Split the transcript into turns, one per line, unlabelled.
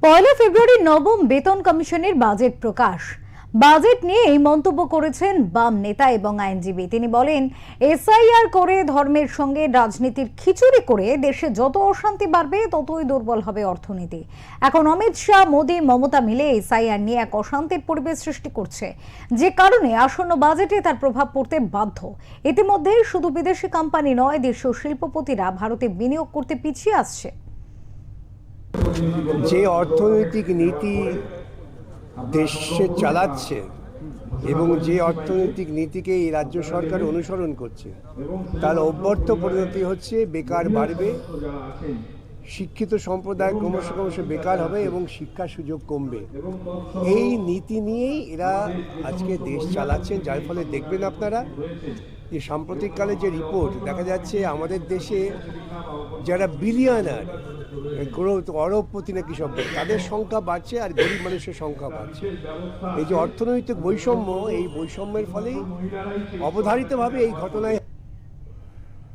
পয়লা ফেব্রুয়ারি নবম বেতন কমিশনের বাজেট প্রকাশ। বাজেট নিয়ে এই মন্তব্য করেছেন বাম নেতা এবং আইনজীবী। তিনি বলেন, এসআইআর করে ধর্মের সঙ্গে রাজনীতির খিচুড়ি করে দেশে যত অশান্তি বাড়বে ততই দুর্বল হবে অর্থনীতি। এখন অমিত শাহ, মোদী, মমতা মিলে এসআইআর নিয়ে এক অশান্তির পরিবেশ সৃষ্টি করছে, যে কারণে আসন্ন বাজেটে তার প্রভাব পড়তে বাধ্য। ইতিমধ্যে শুধু বিদেশি কোম্পানি নয়, দেশীয় শিল্পপতিরা ভারতে বিনিয়োগ করতে পিছিয়ে আসছে।
যে অর্থনৈতিক নীতি দেশে চালাচ্ছে এবং যে অর্থনৈতিক নীতিকে এই রাজ্য সরকার অনুসরণ করছে, তার অব্যর্থ পরিণতি হচ্ছে বেকার বাড়বে, শিক্ষিত সম্প্রদায় ক্রমশ বেকার হবে এবং শিক্ষার সুযোগ কমবে। এই নীতি নিয়েই এরা আজকে দেশ চালাচ্ছেন, যার ফলে দেখবেন আপনারা যে সাম্প্রতিককালে যে রিপোর্ট দেখা যাচ্ছে, আমাদের দেশে যারা বিলিয়নার, অরবপতি নাকি সব, তাদের সংখ্যা বাড়ছে আর গরিব মানুষের সংখ্যা বাড়ছে। এই যে অর্থনৈতিক বৈষম্য, এই বৈষম্যের ফলেই অবধারিতভাবে এই ঘটনায়